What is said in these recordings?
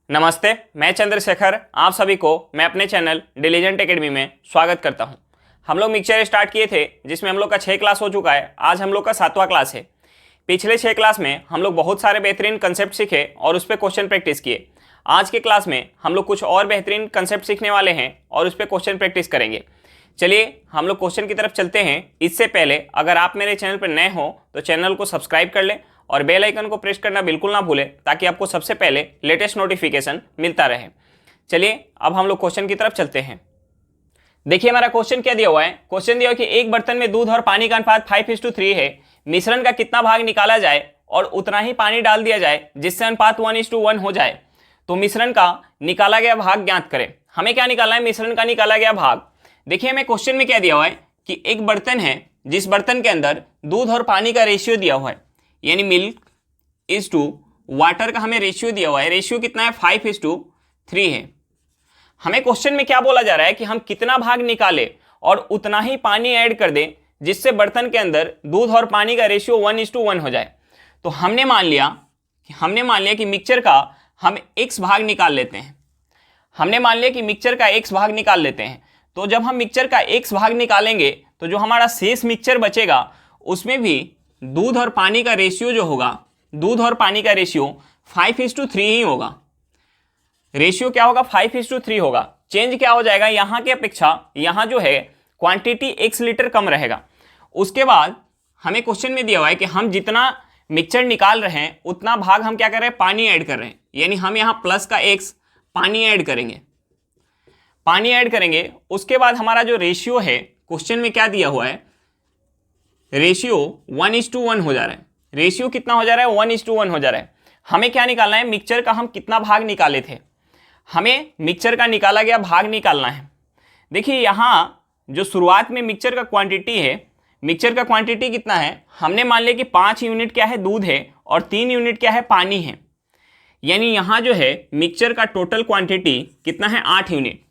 नमस्ते, मैं चंद्रशेखर आप सभी को मैं अपने चैनल डिलीजेंट एकेडमी में स्वागत करता हूं। हम लोग मिक्सचर स्टार्ट किए थे जिसमें हम लोग का 6 क्लास हो चुका है। आज हम लोग का 7वां क्लास है। पिछले 6 क्लास में हम लोग बहुत सारे बेहतरीन कंसेप्ट सीखे और उस पर क्वेश्चन प्रैक्टिस किए। आज के क्लास में हम लोग कुछ और बेहतरीन कंसेप्ट सीखने वाले हैं और उस पर क्वेश्चन प्रैक्टिस करेंगे। चलिए हम लोग क्वेश्चन की तरफ चलते हैं। इससे पहले अगर आप मेरे चैनल पर नए हो तो चैनल को सब्सक्राइब कर लें और बेल आइकन को प्रेस करना बिल्कुल ना भूलें ताकि आपको सबसे पहले लेटेस्ट नोटिफिकेशन मिलता रहे। चलिए अब हम लोग क्वेश्चन की तरफ चलते हैं। देखिए हमारा क्वेश्चन क्या दिया हुआ है। क्वेश्चन दिया हुआ है कि एक बर्तन में दूध और पानी का अनुपात 5:3 है। मिश्रण का कितना भाग निकाला जाए और उतना ही पानी डाल दिया जाए जिससे अनुपात 1:1 हो जाए। तो मिश्रण का निकाला गया भाग ज्ञात करें। हमें क्या निकालना है? मिश्रण का निकाला गया भाग। देखिए हमें क्वेश्चन में क्या दिया हुआ है कि एक बर्तन है जिस बर्तन के अंदर दूध और पानी का रेशियो दिया हुआ है, यानी मिल्क इज टू वाटर का हमें रेशियो दिया हुआ है। रेशियो कितना है? 5:3 है। हमें क्वेश्चन में क्या बोला जा रहा है कि हम कितना भाग निकाले और उतना ही पानी ऐड कर दें जिससे बर्तन के अंदर दूध और पानी का रेशियो 1:1 हो जाए। तो हमने मान लिया कि मिक्सचर का हम x भाग निकाल लेते हैं। तो जब हम मिक्सचर का x भाग निकालेंगे तो जो हमारा शेष मिक्सचर बचेगा उसमें भी दूध और पानी का रेशियो जो होगा, दूध और पानी का रेशियो 5:3 ही होगा। रेशियो क्या होगा? 5:3 होगा। चेंज क्या हो जाएगा? यहाँ की अपेक्षा यहाँ जो है क्वांटिटी x लीटर कम रहेगा। उसके बाद हमें क्वेश्चन में दिया हुआ है कि हम जितना मिक्सचर निकाल रहे हैं उतना भाग हम क्या कर रहे हैं? पानी ऐड कर रहे हैं। यानी हम यहाँ प्लस का x पानी ऐड करेंगे। उसके बाद हमारा जो रेशियो है, क्वेश्चन में क्या दिया हुआ है? रेशियो 1:1 हो जा रहा है। रेशियो कितना हो जा रहा है? 1:1 हो जा रहा है। हमें क्या निकालना है? मिक्सचर का हम कितना भाग निकाले थे, हमें मिक्सचर का निकाला गया भाग निकालना है। देखिए यहाँ जो शुरुआत में मिक्सचर का क्वांटिटी है, मिक्सचर का क्वांटिटी कितना है? हमने मान लिया कि 5 यूनिट क्या है? दूध है और 3 यूनिट क्या है? पानी है। यानी यहाँ जो है मिक्सचर का टोटल क्वांटिटी कितना है? 8 यूनिट।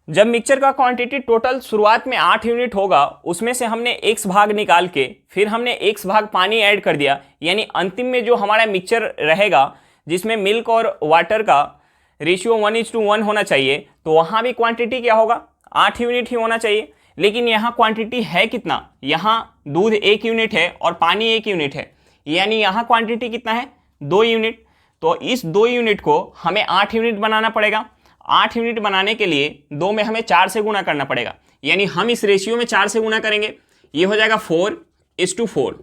जब मिक्सचर का क्वांटिटी टोटल शुरुआत में 8 यूनिट होगा, उसमें से हमने x भाग निकाल के फिर हमने x भाग पानी ऐड कर दिया, यानी अंतिम में जो हमारा मिक्सचर रहेगा जिसमें मिल्क और वाटर का रेशियो 1:1 होना चाहिए, तो वहाँ भी क्वांटिटी क्या होगा? 8 यूनिट ही होना चाहिए। लेकिन यहाँ क्वांटिटी है कितना? यहाँ दूध 1 यूनिट है और पानी 1 यूनिट है, यानी यहाँ क्वांटिटी कितना है? 2 यूनिट। तो इस 2 यूनिट को हमें 8 यूनिट बनाना पड़ेगा। 8 यूनिट बनाने के लिए 2 में हमें 4 से गुना करना पड़ेगा, यानी हम इस रेशियो में 4 से गुना करेंगे। ये हो जाएगा 4:4।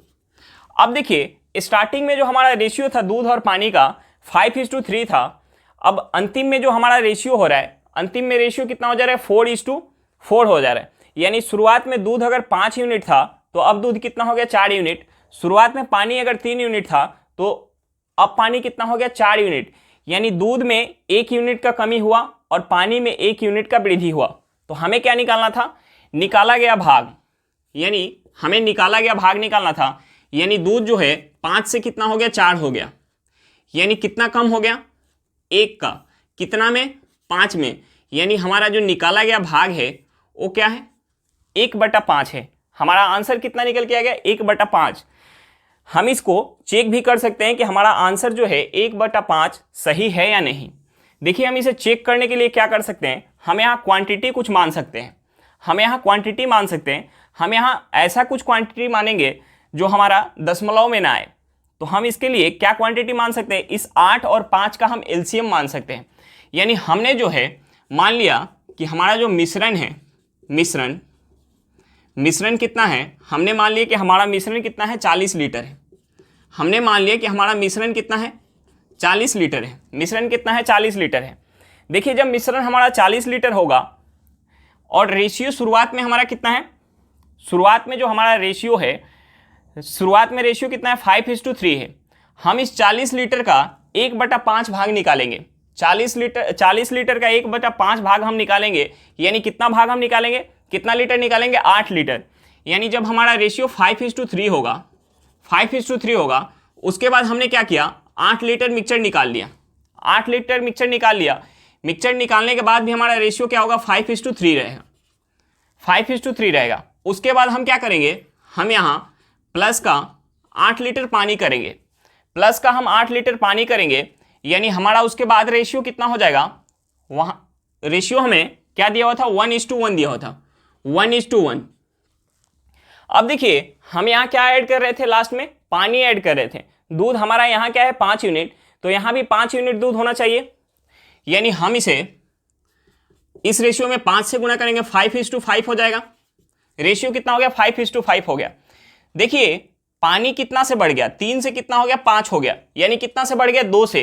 अब देखिए स्टार्टिंग में जो हमारा रेशियो था दूध और पानी का 5:3 था। अब अंतिम में जो हमारा रेशियो हो रहा है, अंतिम में रेशियो कितना हो जा रहा है? 4:4 हो जा रहा है। यानी शुरुआत में दूध अगर 5 यूनिट था तो अब दूध कितना हो गया? 4 यूनिट। शुरुआत में पानी अगर 3 यूनिट था तो अब पानी कितना हो गया? 4 यूनिट। यानी दूध में 1 यूनिट का कमी हुआ और पानी में 1 यूनिट का वृद्धि हुआ। तो हमें क्या निकालना था? निकाला गया भाग। यानी हमें निकाला गया भाग निकालना था। यानी दूध जो है 5 से कितना हो गया? 4 हो गया। यानी कितना कम हो गया? 1 का। कितना में? 5 में। यानी हमारा जो निकाला गया भाग है वो क्या है? 1/5 है। हमारा आंसर कितना निकल के आ गया? 1/5। हम इसको चेक भी कर सकते हैं कि हमारा आंसर जो है 1/5 सही है या नहीं। देखिए हम इसे चेक करने के लिए क्या कर सकते हैं? हम यहाँ क्वांटिटी कुछ मान सकते हैं। हम यहाँ ऐसा कुछ क्वांटिटी मानेंगे जो हमारा दशमलव में ना आए। तो हम इसके लिए क्या क्वांटिटी मान सकते हैं? इस 8 और 5 का हम एलसीएम मान सकते हैं। यानी हमने जो है मान लिया कि हमारा जो मिश्रण है, मिश्रण कितना है? हमने मान लिया कि हमारा मिश्रण कितना है? 40 लीटर है। हमने मान लिया कि हमारा मिश्रण कितना है? 40 लीटर है। मिश्रण कितना है? 40 लीटर है। देखिए जब मिश्रण हमारा 40 लीटर होगा और रेशियो शुरुआत में हमारा कितना है? शुरुआत में जो हमारा रेशियो है, शुरुआत में रेशियो कितना है? 5:3 है। हम इस 40 लीटर का 1/5 भाग निकालेंगे। 40 लीटर का 1/5 भाग हम निकालेंगे, यानी कितना भाग हम निकालेंगे? कितना लीटर निकालेंगे? 8 लीटर। यानी जब हमारा रेशियो 5:3 होगा, उसके बाद हमने क्या किया? 8 लीटर मिक्सचर निकाल लिया। 8 लीटर मिक्सचर निकाल लिया। मिक्सचर निकालने के बाद भी हमारा रेशियो क्या होगा? 5:3 रहेगा। 5:3 रहेगा। उसके बाद हम क्या करेंगे? हम यहाँ प्लस का 8 लीटर पानी करेंगे। यानी हमारा उसके बाद रेशियो कितना हो जाएगा, वहाँ रेशियो हमें क्या दिया हुआ था, 1:1 दिया हुआ था, 1:1। अब देखिए हम यहाँ क्या ऐड कर रहे थे, लास्ट में पानी ऐड कर रहे थे। दूध हमारा यहाँ क्या है 5 यूनिट, तो यहाँ भी 5 यूनिट दूध होना चाहिए। यानी हम इसे इस रेशियो में 5 से गुणा करेंगे, 5:5 हो जाएगा। रेशियो कितना हो गया, 5:5 हो गया। देखिए पानी कितना से बढ़ गया, 3 से कितना हो गया, 5 हो गया। यानी कितना से बढ़ गया, 2 से।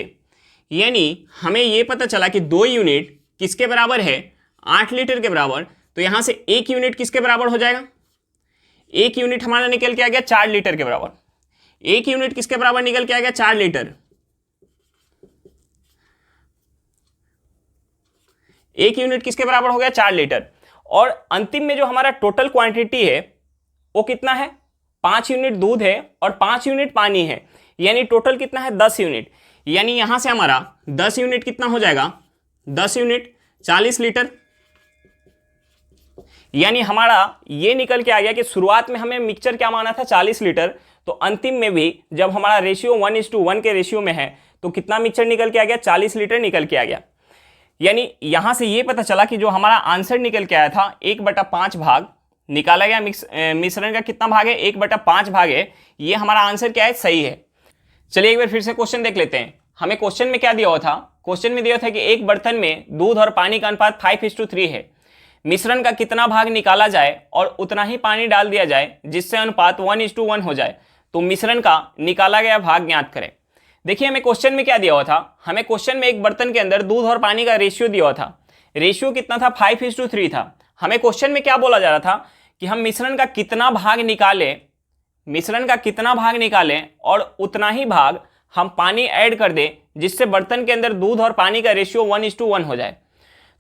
यानी हमें यह पता चला कि 2 यूनिट किसके बराबर है, 8 लीटर के बराबर। तो यहां से 1 यूनिट किसके बराबर हो जाएगा, 1 यूनिट हमारा निकल के आ गया 4 लीटर के बराबर। 1 यूनिट किसके बराबर निकल के आ गया, 4 लीटर। 1 यूनिट किसके बराबर हो गया, 4 लीटर। और अंतिम में जो हमारा टोटल क्वांटिटी है वो कितना है, 5 यूनिट दूध है और 5 यूनिट पानी है। यानी टोटल कितना है, 10 यूनिट। यानी यहां से हमारा 10 यूनिट कितना हो जाएगा, 10 यूनिट 40 लीटर। यानी हमारा ये निकल के आ गया कि शुरुआत में हमें मिक्सचर क्या माना था, 40 लीटर। तो अंतिम में भी जब हमारा रेशियो 1:1 के रेशियो में है तो कितना मिक्सचर निकल के आ गया, 40 लीटर निकल के आ गया। यानी यहां से ये पता चला कि जो हमारा आंसर निकल के आया था 1/5 भाग निकाला गया, मिश्रण का कितना भाग है, 1/5 भाग है। ये हमारा आंसर क्या है, सही है। चलिए एक बार फिर से क्वेश्चन देख लेते हैं। हमें क्वेश्चन में क्या दिया हुआ था, क्वेश्चन में दिया था कि एक बर्तन में दूध और पानी का अनुपात 5:3 है। मिश्रण का कितना भाग निकाला जाए और उतना ही पानी डाल दिया जाए जिससे अनुपात 1:1 हो जाए। तो मिश्रण का निकाला गया भाग ज्ञात करें। देखिए हमें क्वेश्चन में क्या दिया हुआ था, हमें क्वेश्चन में एक बर्तन के अंदर दूध और पानी का रेशियो दिया हुआ था। रेशियो कितना था, 5:3 था। हमें क्वेश्चन में क्या बोला जा रहा था कि हम मिश्रण का कितना भाग निकालें, मिश्रण का कितना भाग निकालें और उतना ही भाग हम पानी ऐड कर दें जिससे बर्तन के अंदर दूध और पानी का रेशियो 1:1 हो जाए।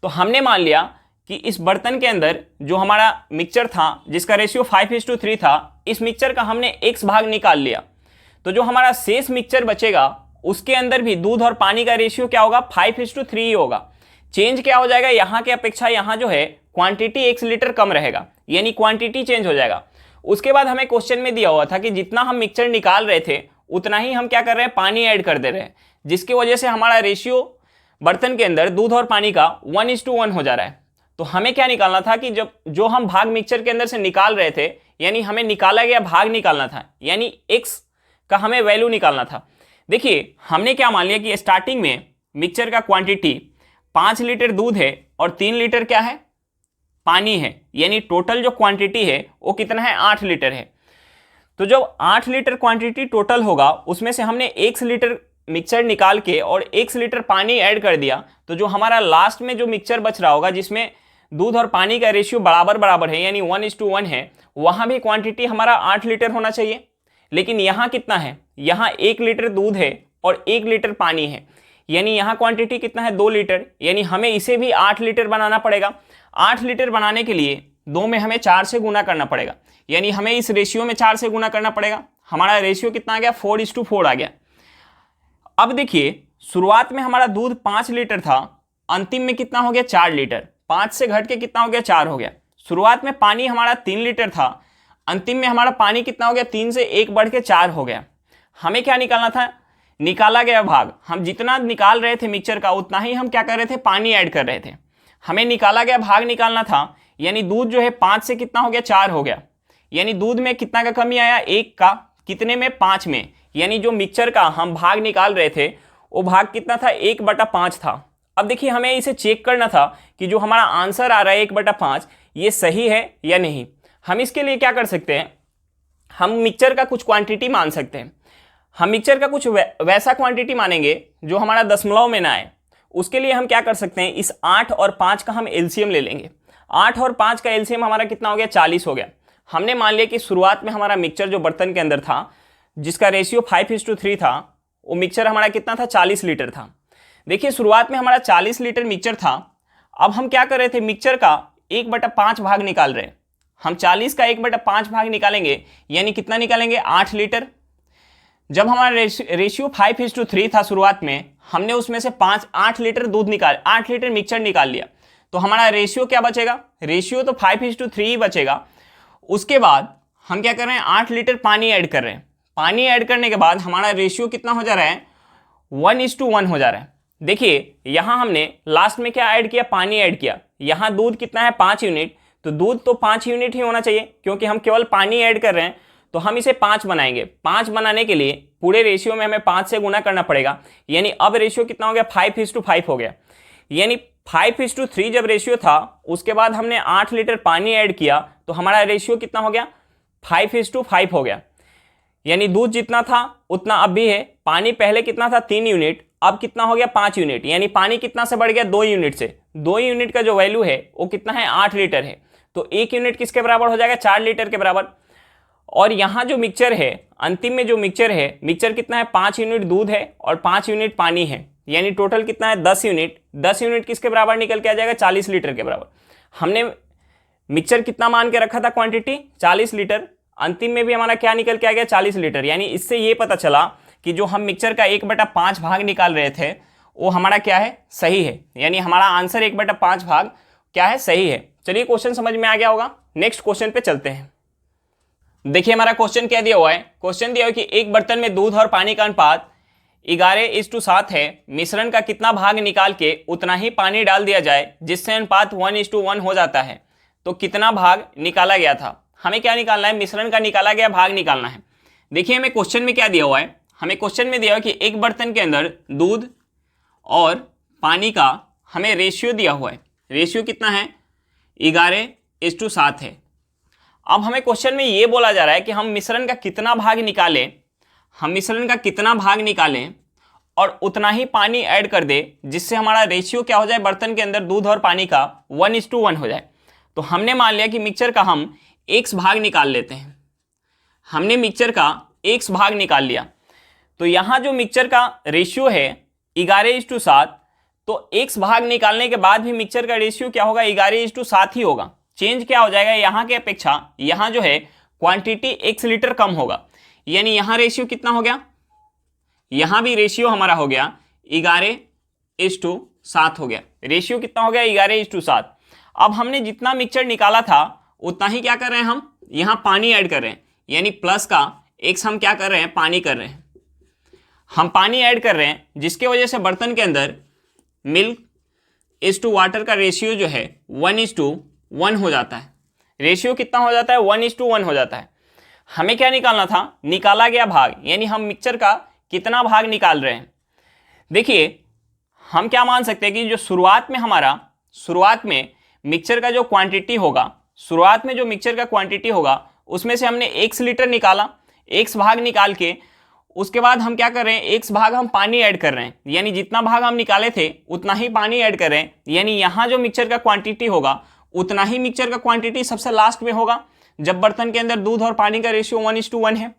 तो हमने मान लिया कि इस बर्तन के अंदर जो हमारा मिक्सचर था जिसका रेशियो 5:3 था, इस मिक्सचर का हमने x भाग निकाल लिया। तो जो हमारा शेष मिक्सचर बचेगा उसके अंदर भी दूध और पानी का रेशियो क्या होगा, 5:3 ही होगा। चेंज क्या हो जाएगा, यहाँ के अपेक्षा यहाँ जो है क्वांटिटी 1 लीटर कम रहेगा, यानी क्वांटिटी चेंज हो जाएगा। उसके बाद हमें क्वेश्चन में दिया हुआ था कि जितना हम मिक्सचर निकाल रहे थे उतना ही हम क्या कर रहे हैं, पानी ऐड कर दे रहे हैं, जिसकी वजह से हमारा रेशियो बर्तन के अंदर दूध और पानी का 1:1 हो जा रहा है। तो हमें क्या निकालना था कि जब जो हम भाग मिक्सचर के अंदर से निकाल रहे थे, यानी हमें निकाला गया भाग निकालना था, यानी x का हमें वैल्यू निकालना था। देखिए हमने क्या मान लिया कि स्टार्टिंग में मिक्सचर का क्वांटिटी 5 लीटर दूध है और 3 लीटर क्या है, पानी है। यानी टोटल जो क्वांटिटी है वो कितना है, 8 लीटर है। तो जब 8 लीटर क्वांटिटी टोटल होगा उसमें से हमने 1 लीटर मिक्सचर निकाल के और 1 लीटर पानी ऐड कर दिया, तो जो हमारा लास्ट में जो मिक्सचर बच रहा होगा जिसमें दूध और पानी का रेशियो बराबर बराबर है, यानी 1:1 है, वहां भी क्वांटिटी हमारा 8 लीटर होना चाहिए। लेकिन यहाँ कितना है, यहाँ 1 लीटर दूध है और 1 लीटर पानी है, यानी यहाँ क्वांटिटी कितना है, 2 लीटर। यानी हमें इसे भी 8 लीटर बनाना पड़ेगा। 8 लीटर बनाने के लिए 2 में हमें 4 से गुना करना पड़ेगा, यानी हमें इस रेशियो में 4 से गुना करना पड़ेगा। हमारा रेशियो कितना आ गया, 4:4 आ गया। अब देखिए शुरुआत में हमारा दूध 5 लीटर था, अंतिम में कितना हो गया, 4 लीटर। 5 से घट के कितना हो गया, 4 हो गया। शुरुआत में पानी हमारा 3 लीटर था, अंतिम में हमारा पानी कितना हो गया, 3 से 1 बढ़ के 4 हो गया। हमें क्या निकालना था, निकाला गया भाग। हम जितना निकाल रहे थे मिक्सचर का उतना ही हम क्या कर रहे थे, पानी ऐड कर रहे थे। हमें निकाला गया भाग निकालना था, यानी दूध जो है 5 से कितना हो गया, 4 हो गया। यानी दूध में कितना का कमी आया, 1 का, कितने में, 5 में। यानी जो मिक्सचर का हम भाग निकाल रहे थे वो भाग कितना था, 1/5 था। अब देखिए हमें इसे चेक करना था कि जो हमारा आंसर आ रहा है 1/5 ये सही है या नहीं। हम इसके लिए क्या कर सकते हैं, हम मिक्सचर का कुछ क्वांटिटी मान सकते हैं। हम मिक्सचर का कुछ वैसा क्वांटिटी मानेंगे जो हमारा दशमलव में ना आए। उसके लिए हम क्या कर सकते हैं, इस 8 और 5 का हम एलसीएम ले लेंगे। 8 और 5 का एलसीएम हमारा कितना हो गया, 40 हो गया। हमने मान लिया कि शुरुआत में हमारा मिक्सचर जो बर्तन के अंदर था जिसका रेशियो 5:3 था, वो मिक्सचर हमारा कितना था, 40 लीटर था। देखिए शुरुआत में हमारा 40 लीटर मिक्सचर था। अब हम क्या कर रहे थे, मिक्सचर का 1/5 भाग निकाल रहे हैं। हम 40 का 1/5 भाग निकालेंगे, यानी कितना निकालेंगे, 8 लीटर। जब हमारा रेशियो 5:3 था शुरुआत में, हमने उसमें से 8 लीटर दूध निकाल, 8 लीटर मिक्सचर निकाल लिया। तो हमारा रेशियो क्या बचेगा, रेशियो तो 5:3 ही बचेगा। उसके बाद हम क्या कर रहे हैं, 8 लीटर पानी ऐड कर रहे हैं। पानी ऐड करने के बाद हमारा रेशियो कितना हो जा रहा है, 1:1 हो जा रहा है। देखिए यहाँ हमने लास्ट में क्या ऐड किया, पानी ऐड किया। यहाँ दूध कितना है 5 यूनिट, तो दूध तो 5 यूनिट ही होना चाहिए, क्योंकि हम केवल पानी ऐड कर रहे हैं। तो हम इसे 5 बनाएंगे। 5 बनाने के लिए पूरे रेशियो में हमें 5 से गुना करना पड़ेगा। यानी अब रेशियो कितना हो गया, 5:5 हो गया। यानी 5:3 जब रेशियो था, उसके बाद हमने 8 लीटर पानी ऐड किया, तो हमारा रेशियो कितना हो गया, 5:5 हो गया। यानी दूध जितना था उतना अब भी है। पानी पहले कितना था 3 यूनिट, अब कितना हो गया 5 यूनिट। यानी पानी कितना से बढ़ गया, 2 यूनिट से। 2 यूनिट का जो वैल्यू है वो कितना है, 8 लीटर है। तो 1 यूनिट किसके बराबर हो जाएगा, 4 लीटर के बराबर। और यहाँ जो मिक्सचर है, अंतिम में जो मिक्सचर है, मिक्सचर कितना है, 5 यूनिट दूध है और 5 यूनिट पानी है। यानी टोटल कितना है, 10 यूनिट। 10 यूनिट किसके बराबर निकल के आ जाएगा, 40 लीटर के बराबर। हमने मिक्सचर कितना मान के रखा था, क्वांटिटी 40 लीटर। अंतिम में भी हमारा क्या निकल के आ गया, 40 लीटर। यानी इससे ये पता चला कि जो हम मिक्सचर का 1/5 भाग निकाल रहे थे वो हमारा क्या है, सही है। यानी हमारा आंसर 1/5 भाग क्या है, सही है। चलिए क्वेश्चन समझ में आ गया होगा। नेक्स्ट क्वेश्चन पे चलते हैं। देखिए हमारा क्वेश्चन क्या दिया हुआ है। क्वेश्चन दिया हुआ है कि एक बर्तन में दूध और पानी का अनुपात 11:7 है। मिश्रण का कितना भाग निकाल के उतना ही पानी डाल दिया जाए जिससे अनुपात 1:1 हो जाता है। तो कितना भाग निकाला गया था, हमें क्या निकालना है, मिश्रण का निकाला गया भाग निकालना है। देखिए हमें क्वेश्चन में क्या दिया हुआ है, हमें क्वेश्चन में दिया हुआ है कि एक बर्तन के अंदर दूध और पानी का हमें रेशियो दिया हुआ है। रेशियो कितना है, 11:7 है। अब हमें क्वेश्चन में ये बोला जा रहा है कि हम मिश्रण का कितना भाग निकालें, हम मिश्रण का कितना भाग निकालें और उतना ही पानी ऐड कर दे जिससे हमारा रेशियो क्या हो जाए, बर्तन के अंदर दूध और पानी का 1:1 हो जाए। तो हमने मान लिया कि मिक्सचर का हम x भाग निकाल लेते हैं। हमने मिक्सचर का x भाग निकाल लिया। तो यहाँ जो मिक्सचर का रेशियो है 11:7, तो x भाग निकालने के बाद भी मिक्सचर का रेशियो क्या होगा, 11:7 ही होगा। चेंज क्या हो जाएगा, यहाँ के अपेक्षा यहाँ जो है क्वांटिटी x लीटर कम होगा। यानी यहाँ रेशियो कितना हो गया, यहाँ भी रेशियो हमारा हो गया 11:7 हो गया। रेशियो कितना हो गया, 11:7। अब हमने जितना मिक्सचर निकाला था उतना ही क्या कर रहे हैं, हम यहाँ पानी ऐड कर रहे हैं। यानी प्लस का x हम क्या कर रहे हैं, पानी कर रहे हैं। हम पानी ऐड कर रहे हैं जिसके वजह से बर्तन के अंदर मिल्क इज टू वाटर का रेशियो जो है 1:1 हो जाता है। रेशियो कितना हो जाता है, 1:1 हो जाता है। हमें क्या निकालना था, निकाला गया भाग। यानी हम मिक्सचर का कितना भाग निकाल रहे हैं। देखिए हम क्या मान सकते हैं कि जो शुरुआत में मिक्सचर का जो क्वांटिटी होगा, शुरुआत में जो मिक्सचर का क्वांटिटी होगा उसमें से हमने x लीटर निकाला, x भाग निकाल के उसके बाद हम क्या कर रहे हैं, x भाग हम पानी ऐड कर रहे हैं। यानी जितना भाग हम निकाले थे उतना ही पानी ऐड कर रहे हैं। यानी यहाँ जो मिक्सचर का क्वांटिटी होगा उतना ही मिक्सचर का क्वांटिटी सबसे लास्ट में होगा जब बर्तन के अंदर दूध और पानी का रेशियो 1:1 है।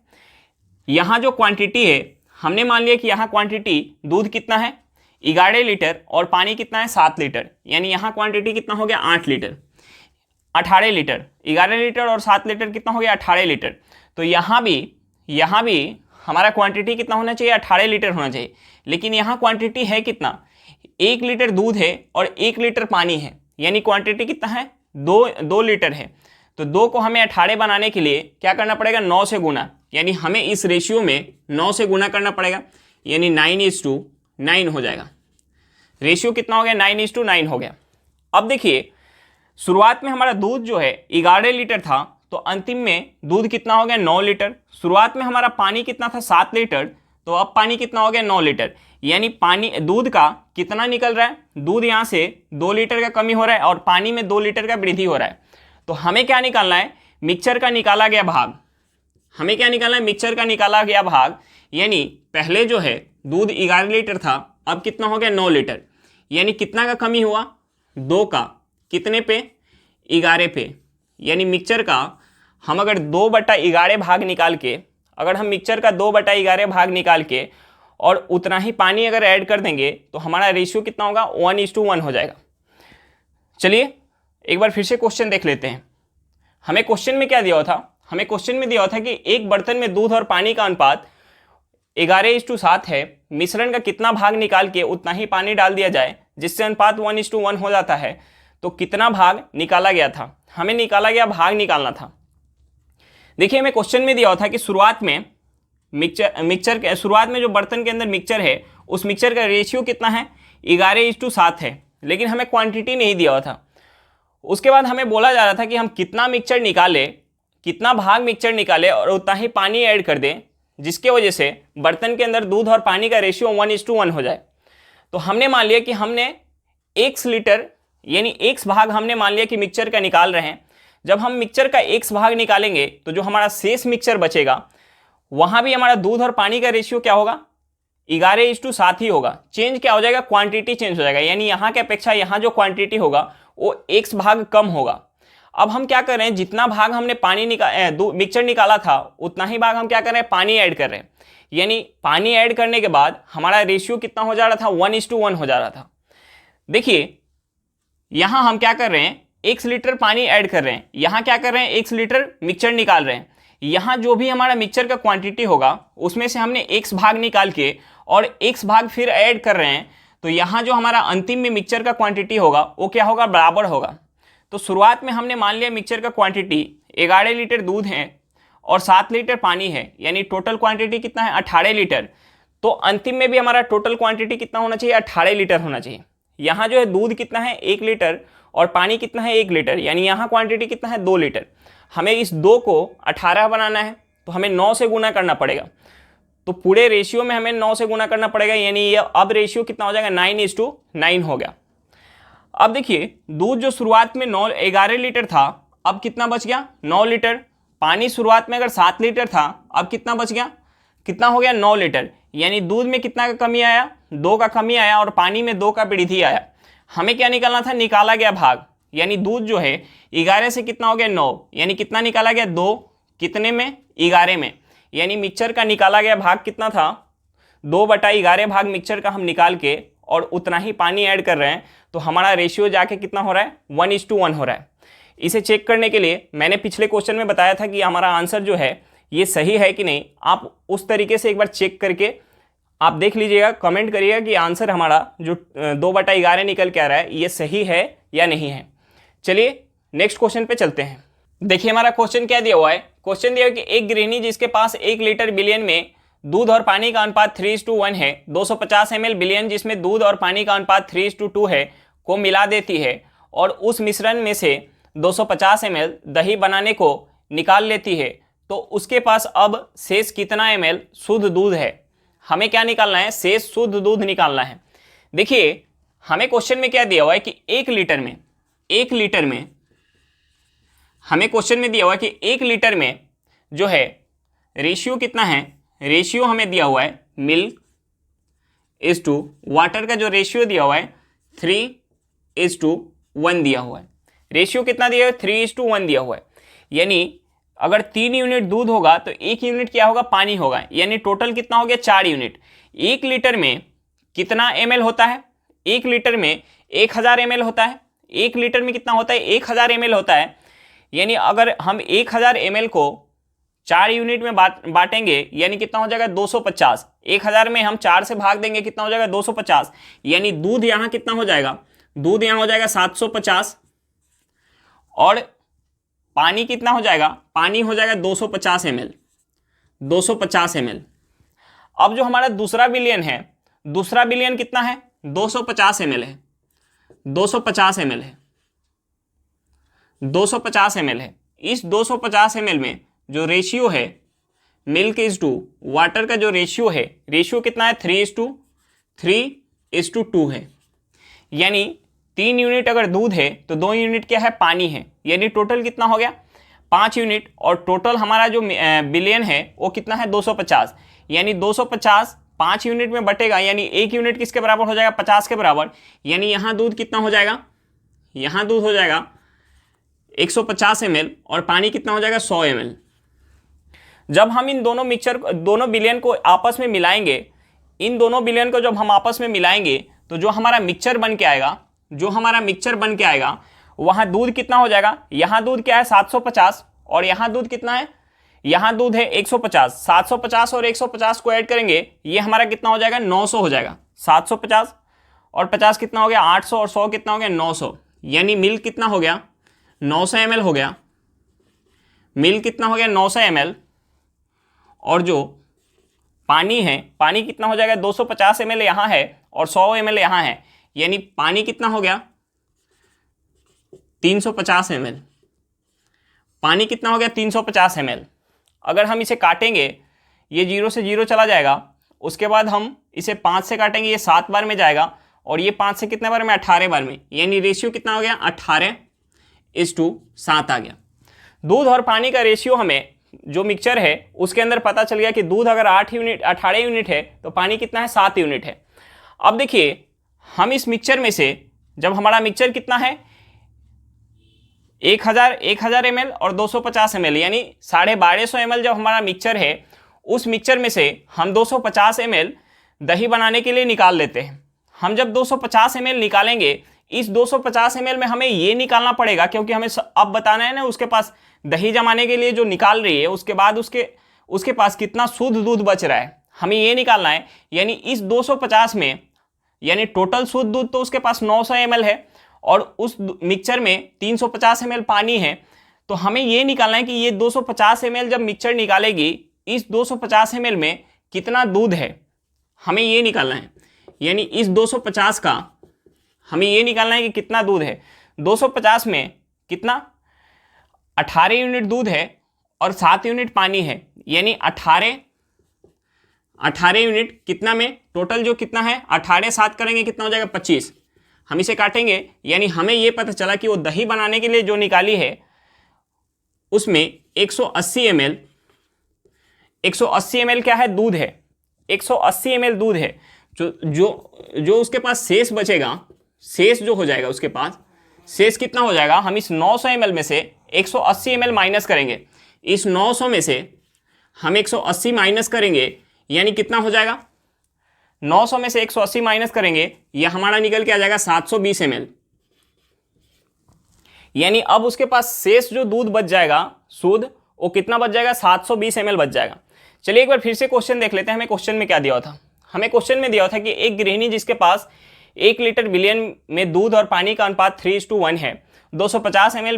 यहाँ जो क्वांटिटी है हमने मान लिया कि यहाँ क्वांटिटी दूध कितना है 11 लीटर और पानी कितना है 7 लीटर। यानी यहाँ क्वांटिटी कितना हो गया 8 लीटर, 18 लीटर। 11 लीटर और 7 लीटर कितना हो गया 18 लीटर। तो यहाँ भी हमारा क्वांटिटी कितना होना चाहिए, 18 लीटर होना चाहिए। लेकिन यहाँ क्वांटिटी है कितना, 1 लीटर दूध है और 1 लीटर पानी है। यानी क्वांटिटी कितना है, 2 लीटर है। तो 2 को हमें 18 बनाने के लिए क्या करना पड़ेगा, 9 से गुना। यानी हमें इस रेशियो में 9 से गुना करना पड़ेगा। यानी 9:9 हो जाएगा। रेशियो कितना हो गया, 9:9 हो गया। अब देखिए शुरुआत में हमारा दूध जो है 11 लीटर था, तो अंतिम में दूध कितना हो गया 9 लीटर। शुरुआत में हमारा पानी कितना था 7 लीटर, तो अब पानी कितना हो गया 9 लीटर। यानी दूध का कितना निकल रहा है, दूध यहाँ से 2 लीटर का कमी हो रहा है और पानी में 2 लीटर का वृद्धि हो रहा है। तो हमें क्या निकालना है, मिक्सचर का निकाला गया भाग। हमें क्या निकालना है, मिक्सचर का निकाला गया भाग। यानी पहले जो है दूध 11 लीटर था, अब कितना हो गया 9 लीटर। यानी कितना का कमी हुआ, 2 का, कितने पे, 11 पे। यानी मिक्सचर का हम अगर 2/11 भाग निकाल के, अगर हम मिक्सचर का 2/11 भाग निकाल के और उतना ही पानी अगर ऐड कर देंगे तो हमारा रेशियो कितना होगा, 1:1 हो जाएगा। चलिए एक बार फिर से क्वेश्चन देख लेते हैं। हमें क्वेश्चन में क्या दिया हुआ था, हमें क्वेश्चन में दिया हुआ था कि एक बर्तन में दूध और पानी का अनुपात 11:7 है। मिश्रण का कितना भाग निकाल के उतना ही पानी डाल दिया जाए जिससे अनुपात 1:1 हो जाता है। तो कितना भाग निकाला गया था, हमें निकाला गया भाग निकालना था। देखिए हमें क्वेश्चन में दिया हुआ था कि शुरुआत में शुरुआत में जो बर्तन के अंदर मिक्सचर है उस मिक्सचर का रेशियो कितना है, 11:7 है, लेकिन हमें क्वांटिटी नहीं दिया हुआ था। उसके बाद हमें बोला जा रहा था कि हम कितना मिक्सचर निकाले, कितना भाग मिक्सचर निकाले और उतना ही पानी ऐड कर दें, जिसके वजह से बर्तन के अंदर दूध और पानी का रेशियो 1:1 हो जाए। तो हमने मान लिया कि हमने x लीटर यानी x भाग हमने मान लिया कि मिक्सचर का निकाल रहे हैं। जब हम मिक्सचर का x भाग निकालेंगे तो जो हमारा शेष मिक्सचर बचेगा वहां भी हमारा दूध और पानी का रेशियो क्या होगा, 11:7 ही होगा। चेंज क्या हो जाएगा, क्वांटिटी चेंज हो जाएगा, यानी यहाँ की अपेक्षा यहाँ जो क्वांटिटी होगा वो x भाग कम होगा। अब हम क्या कर रहे हैं, जितना भाग हमने पानी मिक्सचर निकाला था उतना ही भाग हम क्या कर रहे हैं, पानी ऐड कर रहे हैं। यानी पानी ऐड करने के बाद हमारा रेशियो कितना हो जा रहा था, 1:1 हो जा रहा था। देखिए यहां हम क्या कर रहे हैं, 1 लीटर पानी ऐड कर रहे हैं, यहां क्या कर रहे हैं, 1 लीटर मिक्सचर निकाल रहे हैं। यहां जो भी हमारा मिक्सचर का क्वांटिटी होगा उसमें से हमने x भाग निकाल के और x भाग फिर ऐड कर रहे हैं, तो यहां जो हमारा अंतिम में मिक्सचर का क्वांटिटी होगा वो क्या होगा, बराबर होगा। तो शुरुआत में हमने मान लिया मिक्सचर का क्वांटिटी 11 लीटर दूध है और 7 लीटर पानी है, यानी टोटल क्वांटिटी कितना है, 18 लीटर। तो अंतिम में भी हमारा टोटल क्वांटिटी कितना होना चाहिए, 18 लीटर होना चाहिए। यहाँ जो है दूध कितना है, 1 लीटर और पानी कितना है, 1 लीटर, यानी यहाँ क्वांटिटी कितना है, 2 लीटर। हमें इस 2 को 18 बनाना है तो हमें 9 से गुना करना पड़ेगा। तो पूरे रेशियो में हमें 9 से गुना करना पड़ेगा, यानी ये अब रेशियो कितना हो जाएगा, 9:9 हो गया। अब देखिए दूध जो शुरुआत में 11 लीटर था, अब कितना बच गया, 9 लीटर। पानी शुरुआत में अगर 7 लीटर था, अब कितना बच गया, कितना हो गया, 9 लीटर। यानी दूध में कितना का कमी आया, 2 का कमी आया और पानी में 2 का वृद्धि आया। हमें क्या निकालना था, निकाला गया भाग, यानी दूध जो है 11 से कितना हो गया, 9, यानी कितना निकाला गया, 2 कितने में, 11 में। यानी मिक्सचर का निकाला गया भाग कितना था, 2/11 भाग मिक्सचर का हम निकाल के और उतना ही पानी ऐड कर रहे हैं, तो हमारा रेशियो जाके कितना हो रहा है, 1:1 हो रहा है। इसे चेक करने के लिए मैंने पिछले क्वेश्चन में बताया था कि हमारा आंसर जो है ये सही है कि नहीं। आप उस तरीके से एक बार चेक करके आप देख लीजिएगा, कमेंट करिएगा कि आंसर हमारा जो 2/11 निकल के आ रहा है ये सही है या नहीं है। चलिए नेक्स्ट क्वेश्चन पे चलते हैं। देखिए हमारा क्वेश्चन क्या दिया हुआ है, क्वेश्चन दिया हुआ है कि एक गृहिणी जिसके पास 1 लीटर बिलियन में दूध और पानी का अनुपात 3:1 है, 250 ml बिलियन जिसमें दूध और पानी का अनुपात 3:2 है को मिला देती है और उस मिश्रण में से 250 ml दही बनाने को निकाल लेती है, तो उसके पास अब शेष कितना ml शुद्ध दूध है। हमें क्या निकालना है, शेष शुद्ध दूध निकालना है। देखिए हमें क्वेश्चन में क्या दिया हुआ है कि 1 लीटर में हमें क्वेश्चन में दिया हुआ है कि 1 लीटर में जो है रेशियो कितना है, रेशियो हमें दिया हुआ है मिल्क इज टू वाटर का जो रेशियो दिया हुआ है 3:1 दिया हुआ है। रेशियो कितना दिया हुआ है, 3:1 दिया हुआ है। यानी अगर 3 यूनिट दूध होगा तो 1 यूनिट क्या होगा, पानी होगा, यानी टोटल कितना हो गया, 4 यूनिट। 1 लीटर में कितना ml होता है, 1 लीटर में 1000 ml होता है। 1 लीटर में कितना होता है, 1000 ml होता है। यानी अगर हम 1000 ml को 4 यूनिट में बांटेंगे यानी कितना हो जाएगा, 250। 1000 में हम 4 से भाग देंगे, कितना हो जाएगा, 250। यानी दूध यहाँ कितना हो जाएगा, दूध यहाँ हो जाएगा 750 और पानी कितना हो जाएगा, पानी हो जाएगा 250 ml, 250 ml। अब जो हमारा दूसरा बिलियन है, दूसरा बिलियन कितना है, 250 ml है, 250 ml है, 250 ml है। इस 250 ml में जो रेशियो है मिल्क इज टू वाटर का जो रेशियो है, रेशियो कितना है, 3:2 है। यानी 3 यूनिट अगर दूध है तो 2 यूनिट क्या है, पानी है। यानी टोटल कितना हो गया, 5 यूनिट। और टोटल हमारा जो बिलियन है वो कितना है, 250। यानी 250 5 यूनिट में बटेगा, यानी 1 यूनिट किसके बराबर हो जाएगा, 50 के बराबर। यानी यहाँ दूध कितना हो जाएगा, यहाँ दूध हो जाएगा 150 ml और पानी कितना हो जाएगा, 100 ml। जब हम इन दोनों बिलियन को आपस में मिलाएंगे, इन दोनों बिलियन को जब हम आपस में मिलाएंगे तो जो हमारा मिक्सचर बन के आएगा, वहाँ दूध कितना हो जाएगा, यहाँ दूध क्या है 750 और यहाँ दूध कितना है, यहाँ दूध है 150। 750 और 150 को ऐड करेंगे, ये हमारा कितना हो जाएगा, 900 हो जाएगा। 750 और 50 कितना हो गया, 800 और 100 कितना हो गया, 900। यानी मिल्क कितना हो गया, 900 ml हो गया। मिल्क कितना हो गया, 900 ml। और जो पानी है, पानी कितना हो जाएगा 250 ml यहाँ है और 100 ml यहाँ है, यानी पानी कितना हो गया 350 ml। पानी कितना हो गया 350 ml। अगर हम इसे काटेंगे, ये 0 से 0 चला जाएगा, उसके बाद हम इसे 5 से काटेंगे, ये 7 बार में जाएगा और ये 5 से कितने बार में 18 बार में, यानी रेशियो कितना हो गया 18:7 आ गया। दूध और पानी का रेशियो हमें जो मिक्सचर है उसके अंदर पता चल गया कि दूध अगर 18 यूनिट है तो पानी कितना है 7 यूनिट है। अब देखिए हम इस मिक्सचर में से, जब हमारा मिक्सचर कितना है 1000 ml और 250 ml, यानी 1250 ml जब हमारा मिक्सचर है, उस मिक्सचर में से हम 250 ml दही बनाने के लिए निकाल लेते हैं। हम जब 250 ml निकालेंगे, इस 250 ml में हमें ये निकालना पड़ेगा, क्योंकि हमें अब बताना है ना उसके पास दही जमाने के लिए जो निकाल रही है, उसके बाद उसके पास कितना शुद्ध दूध बच रहा है, हमें ये निकालना है। यानी इस 250 में, यानी टोटल शुद्ध दूध तो उसके पास 900 ml है और उस मिक्सचर में 350 ml पानी है, तो हमें ये निकालना है कि ये 250 ml जब मिक्सचर निकालेगी, इस 250 ml में कितना दूध है, हमें ये निकालना है। यानी इस 250 का हमें ये निकालना है कि कितना दूध है। 250 में कितना 18 यूनिट दूध है और 7 यूनिट पानी है, यानी 18 यूनिट कितना में टोटल जो कितना है 18 7 करेंगे कितना हो जाएगा 25। हम इसे काटेंगे, यानी हमें ये पता चला कि वो दही बनाने के लिए जो निकाली है उसमें 180 ml क्या है दूध है, 180 ml दूध है। जो उसके पास शेष बचेगा, शेष जो हो जाएगा उसके पास शेष कितना हो जाएगा, हम इस 900 ml में से 180 ml माइनस करेंगे। इस 900 में से हम 180 माइनस करेंगे, यानी कितना हो जाएगा 900 में से 180 माइनस करेंगे, यह हमारा निकल के आ जाएगा 720 ml। यानी अब उसके पास शेष जो दूध बच जाएगा शुद्ध, वो कितना बच जाएगा 720 ml बच जाएगा। चलिए एक बार फिर से क्वेश्चन देख लेते हैं। हमें क्वेश्चन में क्या दिया हुआ था, हमें क्वेश्चन में दिया हुआ था कि एक गृहिणी जिसके पास 1 लीटर बिलियन में दूध और पानी का अनुपात 3:1 है, 250 ml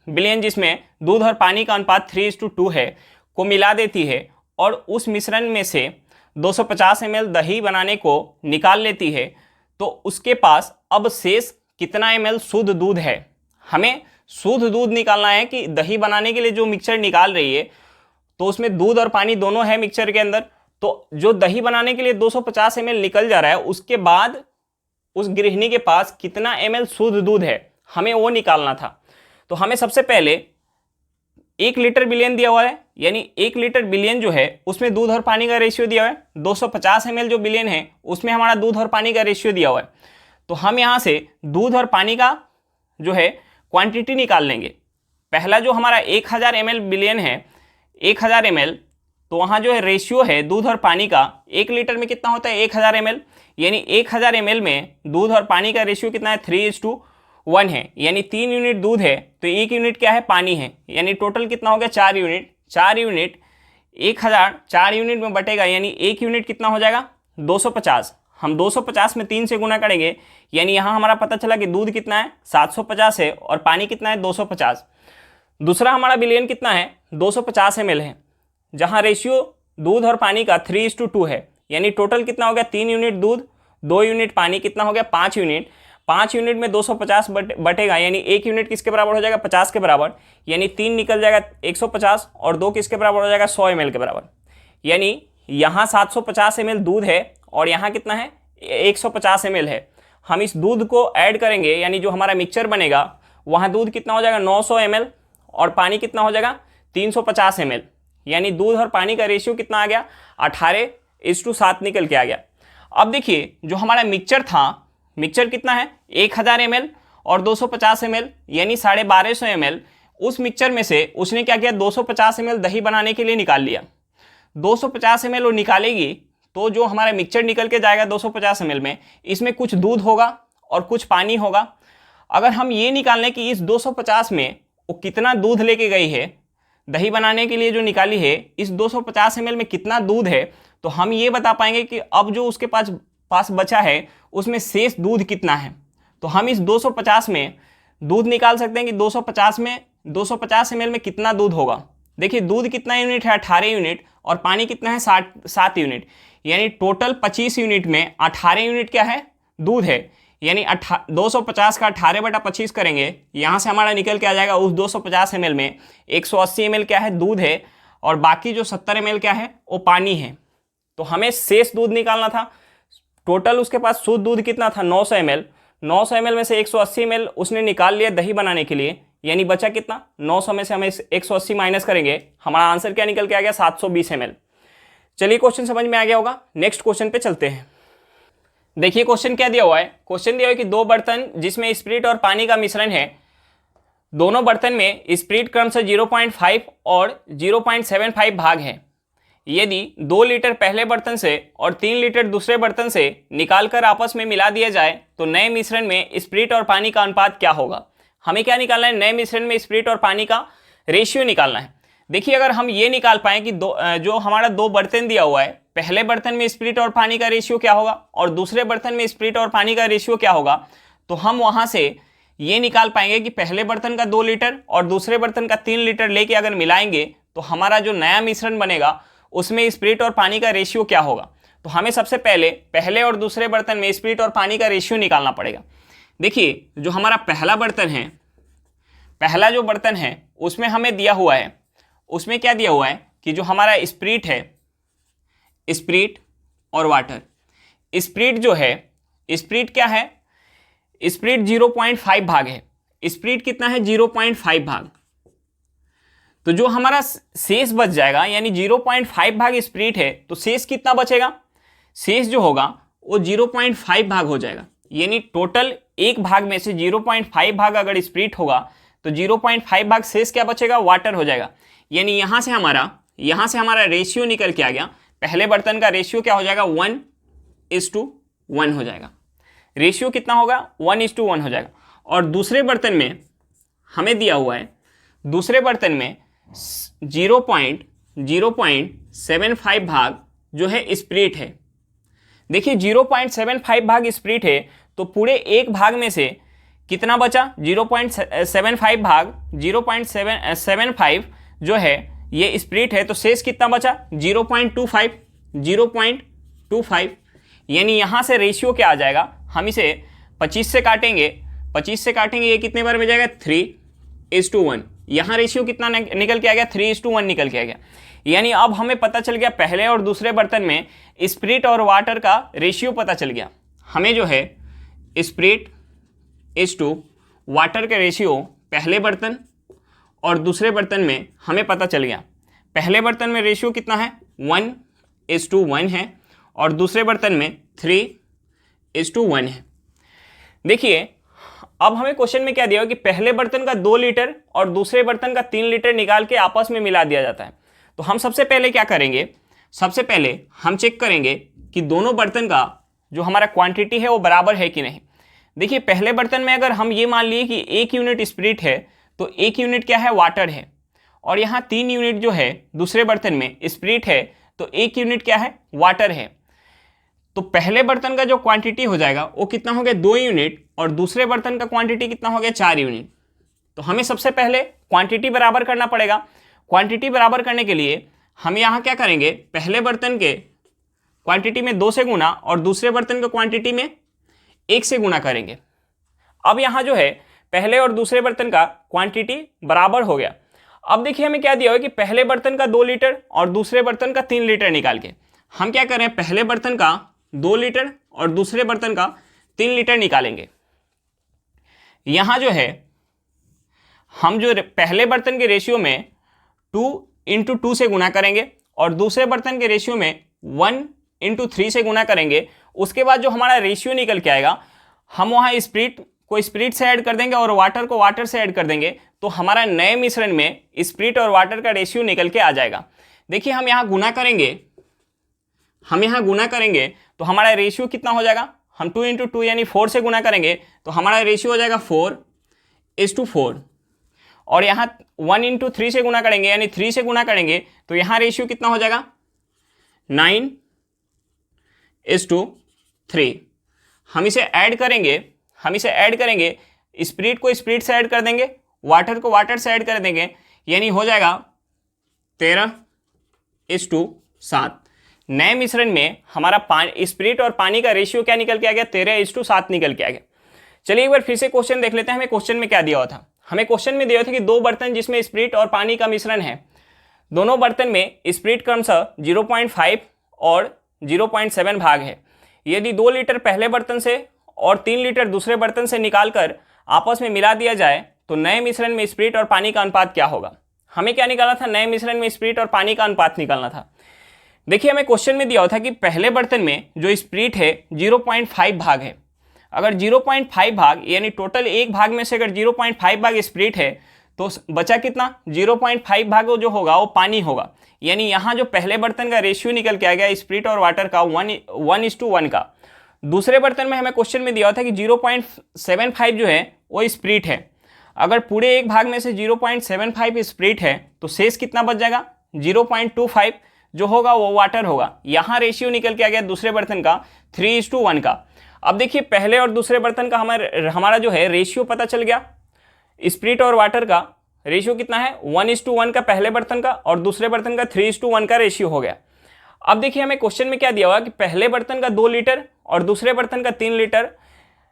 बिलियन जिसमें दूध और पानी का अनुपात 3:2 है को मिला देती है और उस मिश्रण में से 250 ml दही बनाने को निकाल लेती है, तो उसके पास अब शेष कितना ml शुद्ध दूध है। हमें शुद्ध दूध निकालना है कि दही बनाने के लिए जो मिक्सचर निकाल रही है, तो उसमें दूध और पानी दोनों है मिक्सचर के अंदर, तो जो दही बनाने के लिए 250 ml निकल जा रहा है, उसके बाद उस गृहिणी के पास कितना ml शुद्ध दूध है, हमें वो निकालना था। तो हमें सबसे पहले 1 लीटर बिलियन दिया हुआ है, यानी 1 लीटर बिलियन जो है उसमें दूध और पानी का रेशियो दिया हुआ है। 250 ml जो बिलियन है उसमें हमारा दूध और पानी का रेशियो दिया हुआ है। तो हम यहाँ से दूध और पानी का जो है क्वांटिटी निकाल लेंगे। पहला जो हमारा 1000 ml बिलियन है, 1000 ml, तो वहाँ जो है रेशियो है दूध और पानी का 1 लीटर में कितना होता है 1000 ml, यानी 1000 ml में दूध और पानी का रेशियो कितना है 3:1 है, यानी 3 यूनिट दूध है तो 1 यूनिट क्या है पानी है, यानी टोटल कितना हो गया 4 यूनिट। 4 यूनिट 1000 4 यूनिट में बटेगा, यानी 1 यूनिट कितना हो जाएगा 250। हम 250 में 3 से गुना करेंगे, यानी यहाँ हमारा पता चला कि दूध कितना है 750 है और पानी कितना है 250। दूसरा हमारा बिलियन कितना है 250 ml है, जहाँ रेशियो दूध और पानी का 3:2 है, यानी टोटल कितना हो गया 3 यूनिट दूध 2 यूनिट पानी, कितना हो गया 5 यूनिट। 5 यूनिट में 250 बटेगा, यानी 1 यूनिट किसके बराबर हो जाएगा 50 के बराबर, यानी 3 निकल जाएगा 150 और 2 किसके बराबर हो जाएगा 100 ml के बराबर। यानी यहाँ 750 ml दूध है और यहाँ कितना है 150 ml है। हम इस दूध को ऐड करेंगे, यानी जो हमारा मिक्सचर बनेगा वहाँ दूध कितना हो जाएगा 900 ml और पानी कितना हो जाएगा 350 ml, यानी दूध और पानी का रेशियो कितना आ गया 18:7 निकल के आ गया। अब देखिए जो हमारा मिक्सचर था, मिक्सचर कितना है 1000 ml और 250 ml, यानी 1250 ml। उस मिक्सचर में से उसने क्या किया 250 ml दही बनाने के लिए निकाल लिया। 250 ml वो निकालेगी तो जो हमारा मिक्सचर निकल के जाएगा 250 ml में, इसमें कुछ दूध होगा और कुछ पानी होगा। अगर हम ये निकाल लें कि इस 250 में वो कितना दूध लेके गई है, दही बनाने के लिए जो निकाली है, इस 250 ml में कितना दूध है, तो हम ये बता पाएंगे कि अब जो उसके पास बचा है उसमें शेष दूध कितना है। तो हम इस 250 में दूध निकाल सकते हैं कि 250 ml में कितना दूध होगा। देखिए दूध कितना यूनिट है 18 यूनिट और पानी कितना है 7 यूनिट, यानी टोटल 25 यूनिट में 18 यूनिट क्या है, दूध है। यानी 250 का 18/25 करेंगे, यहाँ से हमारा निकल के आ जाएगा उस 250 ml में 180 ml क्या है, दूध है, और बाकी जो 70 ml क्या है, वो पानी है। तो हमें शेष दूध निकालना था। टोटल उसके पास शुद्ध दूध कितना था, 900 ml। 900 ml में से 180 ml उसने निकाल लिया दही बनाने के लिए, यानी बचा कितना, 900 में से हमें 180 माइनस करेंगे, हमारा आंसर क्या निकल के आ गया, 720 ml। चलिए क्वेश्चन समझ में आ गया होगा। नेक्स्ट क्वेश्चन पे चलते हैं। देखिए क्वेश्चन क्या दिया हुआ है। क्वेश्चन दिया हुआ है कि 2 बर्तन जिसमें स्पिरिट और पानी का मिश्रण है, दोनों बर्तन में स्पिरिट क्रमशः 0.5 और 0.75 भाग है। यदि 2 लीटर पहले बर्तन से और 3 लीटर दूसरे बर्तन से निकालकर आपस में मिला दिया जाए तो नए मिश्रण में स्पिरिट और पानी का अनुपात क्या होगा। हमें क्या निकालना है, नए मिश्रण में स्पिरिट और पानी का रेशियो निकालना है। देखिए अगर हम ये निकाल पाएँ कि जो हमारा 2 बर्तन दिया हुआ है, पहले बर्तन में स्पिरिट और पानी का रेशियो क्या होगा और दूसरे बर्तन में स्पिरिट और पानी का रेशियो क्या होगा, तो हम वहां से ये निकाल पाएंगे कि पहले बर्तन का 2 लीटर और दूसरे बर्तन का 3 लीटर लेके अगर मिलाएंगे तो हमारा जो नया मिश्रण बनेगा उसमें स्पिरिट और पानी का रेशियो क्या होगा। तो हमें सबसे पहले और दूसरे बर्तन में स्पिरिट और पानी का रेशियो निकालना पड़ेगा। देखिए जो हमारा पहला बर्तन है, पहला जो बर्तन है उसमें हमें दिया हुआ है, उसमें क्या दिया हुआ है कि जो हमारा स्पिरिट है, स्पिरिट और वाटर, स्पिरिट जो है, स्पिरिट क्या है, स्पिरिट 0.5 भाग है। स्पिरिट कितना है, 0.5 भाग। तो जो हमारा शेष बच जाएगा, यानी 0.5 भाग स्पिरिट है, तो शेष कितना बचेगा, शेष जो होगा वो 0.5 भाग हो जाएगा। यानी टोटल एक भाग में से 0.5 भाग अगर स्पिरिट होगा तो 0.5 भाग शेष क्या बचेगा, वाटर हो जाएगा। यानी यहाँ से हमारा रेशियो निकल के आ गया। पहले बर्तन का रेशियो क्या हो जाएगा, 1:1 हो जाएगा। रेशियो कितना होगा, 1:1 हो जाएगा। और दूसरे बर्तन में हमें दिया हुआ है, दूसरे बर्तन में 0.75 भाग जो है स्पिरिट है। देखिए 0.75 भाग स्पिरिट है, तो पूरे एक भाग में से कितना बचा, 0.75 भाग 0.75 जो है ये स्पिरिट है, तो शेष कितना बचा, 0.25। यानी यहाँ से रेशियो क्या आ जाएगा, हम इसे 25 से काटेंगे, ये कितने बार में जाएगा, 3:1। यहाँ रेशियो कितना निकल के आ गया, 3:1 निकल के आ गया। यानी अब हमें पता चल गया पहले और दूसरे बर्तन में स्पिरिट और वाटर का रेशियो पता चल गया। हमें जो है स्पिरिट टू वाटर का रेशियो पहले बर्तन और दूसरे बर्तन में हमें पता चल गया। पहले बर्तन में रेशियो कितना है, 1:1 है, और दूसरे बर्तन में 3:1 है। देखिए अब हमें क्वेश्चन में क्या दिया है कि पहले बर्तन का 2 लीटर और दूसरे बर्तन का 3 लीटर निकाल के आपस में मिला दिया जाता है। तो हम सबसे पहले क्या करेंगे, सबसे पहले हम चेक करेंगे कि दोनों बर्तन का जो हमारा क्वांटिटी है वो बराबर है कि नहीं। देखिए पहले बर्तन में अगर हम ये मान लिए कि 1 यूनिट स्पिरिट है तो 1 यूनिट क्या है, वाटर है, और यहाँ 3 यूनिट जो है दूसरे बर्तन में स्पिरिट है, तो 1 यूनिट क्या है, वाटर है। तो पहले बर्तन का जो क्वांटिटी हो जाएगा वो कितना हो गया, 2 यूनिट, और दूसरे बर्तन का क्वांटिटी कितना हो गया, 4 यूनिट। तो हमें सबसे पहले क्वांटिटी बराबर करना पड़ेगा। क्वांटिटी बराबर करने के लिए हम यहाँ क्या करेंगे, पहले बर्तन के क्वांटिटी में 2 से गुना और दूसरे बर्तन के क्वांटिटी में 1 से गुना करेंगे। अब यहाँ जो है पहले और दूसरे बर्तन का क्वांटिटी बराबर हो गया। अब देखिए हमें क्या दिया हुआ है कि पहले बर्तन का 2 लीटर और दूसरे बर्तन का 3 लीटर निकाल के हम क्या करें, पहले बर्तन का 2 लीटर और दूसरे बर्तन का 3 लीटर निकालेंगे। यहाँ जो है हम जो पहले बर्तन के रेशियो में 2:2 से गुना करेंगे और दूसरे बर्तन के रेशियो में 1:3 से गुना करेंगे। उसके बाद जो हमारा रेशियो निकल के आएगा, हम वहाँ स्पिरिट को स्पिरिट से ऐड कर देंगे और वाटर को वाटर से ऐड कर देंगे, तो हमारा नए मिश्रण में स्पिरिट और वाटर का रेशियो निकल के आ जाएगा। देखिए हम यहाँ गुना करेंगे, तो हमारा रेशियो कितना हो जाएगा, हम 2:2 यानी 4 से गुना करेंगे तो हमारा रेशियो हो जाएगा 4:4। और यहाँ 1:3 से गुना करेंगे यानी 3 से गुना करेंगे तो यहाँ रेशियो कितना हो जाएगा, 9:3। हम इसे ऐड करेंगे, स्पिरिट को स्पिरिट से ऐड कर देंगे, वाटर को वाटर से ऐड कर देंगे, यानी हो जाएगा 13 13:7। नए मिश्रण में हमारा स्पिरिट और पानी का रेशियो क्या निकल के आ गया, 13:7 निकल के आ गया। चलिए एक बार फिर से क्वेश्चन देख लेते हैं। हमें क्वेश्चन में क्या दिया हुआ था, हमें क्वेश्चन में दिया था कि दो बर्तन जिसमें स्पिरिट और पानी का मिश्रण है, दोनों बर्तन में स्पिरिट क्रमशः 0.5 और 0.7 भाग है। यदि 2 लीटर पहले बर्तन से और 3 लीटर दूसरे बर्तन से निकालकर आपस में मिला दिया जाए तो नए मिश्रण में स्पिरिट और पानी का अनुपात क्या होगा। हमें क्या निकालना था, नए मिश्रण में स्पिरिट और पानी का अनुपात निकालना था। देखिए हमें क्वेश्चन में दिया हुआ था कि पहले बर्तन में जो स्पिरिट है 0.5 भाग है। अगर 0.5 भाग यानी टोटल एक भाग में से अगर 0.5 भाग स्पिरिट है तो बचा कितना, 0.5 भाग जो होगा वो पानी होगा। यानी यहाँ जो पहले बर्तन का रेशियो निकल के आ गया स्पिरिट और वाटर का 1:1 का। दूसरे बर्तन में हमें क्वेश्चन में दिया था कि 0.75 जो है वो स्पिरिट है। अगर पूरे एक भाग में से 0.75 स्पिरिट है तो शेष कितना बच जाएगा, 0.25 जो होगा वो वाटर होगा। यहाँ रेशियो निकल के आ गया दूसरे बर्तन का 3:1 का। अब देखिए पहले और दूसरे बर्तन का हमारा जो है रेशियो पता चल गया। स्पिरिट और वाटर का रेशियो कितना है, 1:1 का पहले बर्तन का और दूसरे बर्तन का 3:1 का रेशियो हो गया। अब देखिए हमें क्वेश्चन में क्या दिया हुआ कि पहले बर्तन का 2 लीटर और दूसरे बर्तन का 3 लीटर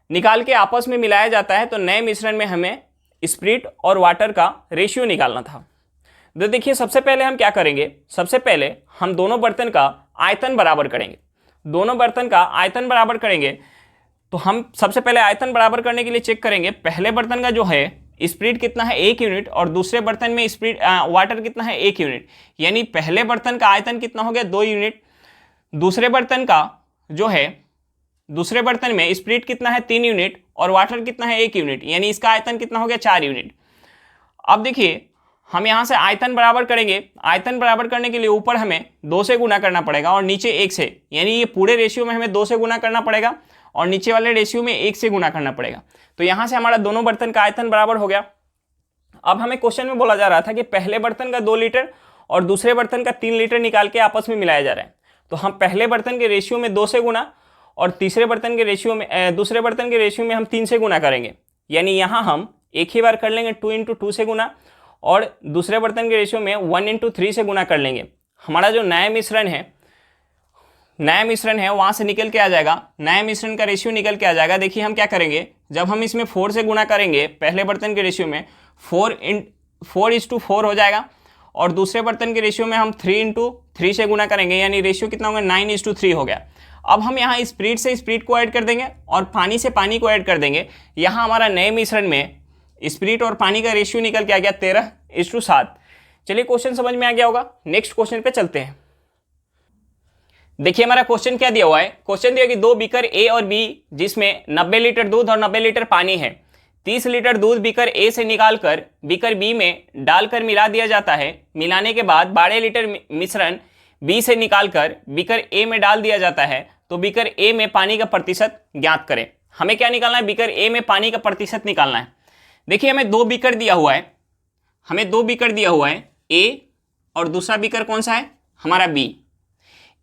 निकाल के आपस में मिलाया जाता है तो नए मिश्रण में हमें स्पिरिट और वाटर का रेशियो निकालना था। तो देखिए सबसे पहले हम क्या करेंगे, सबसे पहले हम दोनों बर्तन का आयतन बराबर करेंगे। दोनों बर्तन का आयतन बराबर करेंगे तो हम सबसे पहले आयतन बराबर करने के लिए चेक करेंगे पहले बर्तन का जो है स्पिरिट कितना है 1 यूनिट और दूसरे बर्तन में स्पिरिट वाटर कितना है 1 यूनिट। यानी पहले बर्तन का आयतन कितना हो गया 2 यूनिट, दूसरे बर्तन का जो है दूसरे बर्तन में स्पिरिट कितना है 3 यूनिट और वाटर कितना है 1 यूनिट। यानी इसका आयतन कितना हो गया 4 यूनिट। अब देखिए हम यहाँ से आयतन बराबर करेंगे। आयतन बराबर करने के लिए ऊपर हमें 2 से गुना करना पड़ेगा और नीचे 1 से, यानी ये पूरे रेशियो में हमें 2 से गुना करना पड़ेगा और नीचे वाले रेशियो में 1 से गुना करना पड़ेगा। तो यहाँ से हमारा दोनों बर्तन का आयतन बराबर हो गया। अब हमें क्वेश्चन में बोला जा रहा था कि पहले बर्तन का 2 लीटर और दूसरे बर्तन का 3 लीटर निकाल के आपस में मिलाया जा रहा है। तो हम पहले बर्तन के रेशियो में 2 से गुना और तीसरे बर्तन के रेशियो में दूसरे बर्तन के रेशियो में हम 3 से गुना करेंगे। यानी यहाँ हम एक ही बार कर लेंगे 2 से गुना और दूसरे बर्तन के रेशियो में 1 से गुना कर लेंगे। हमारा जो नया मिश्रण है वहाँ से निकल के आ जाएगा, नया मिश्रण का रेशियो निकल के आ जाएगा। देखिए हम क्या करेंगे, जब हम इसमें 4 से गुना करेंगे पहले बर्तन के रेशियो में 4:4 हो जाएगा और दूसरे बर्तन के रेशियो में हम 3:3 से गुना करेंगे। यानी रेशियो कितना होगा 9:3 हो गया। अब हम यहाँ स्पिरिट से स्पिरिट को ऐड कर देंगे और पानी से पानी को ऐड कर देंगे। यहाँ हमारा नए मिश्रण में स्पिरिट और पानी का रेशियो निकल के आ गया 13:7। चलिए क्वेश्चन समझ में आ गया होगा। नेक्स्ट क्वेश्चन पे चलते हैं। देखिए हमारा क्वेश्चन क्या दिया हुआ है, क्वेश्चन दिया कि 2 बीकर ए और बी जिसमें 90 लीटर दूध और 90 लीटर पानी है। 30 लीटर दूध बीकर ए से निकालकर बीकर बी में डालकर मिला दिया जाता है। मिलाने के बाद 12 लीटर मिश्रण बी से निकालकर बीकर ए में डाल दिया जाता है। तो बीकर ए में पानी का प्रतिशत ज्ञात करें। हमें क्या निकालना है, बीकर ए में पानी का प्रतिशत निकालना है। देखिए हमें 2 बीकर दिया हुआ है, हमें 2 बीकर दिया हुआ है ए और दूसरा बीकर कौन सा है हमारा बी।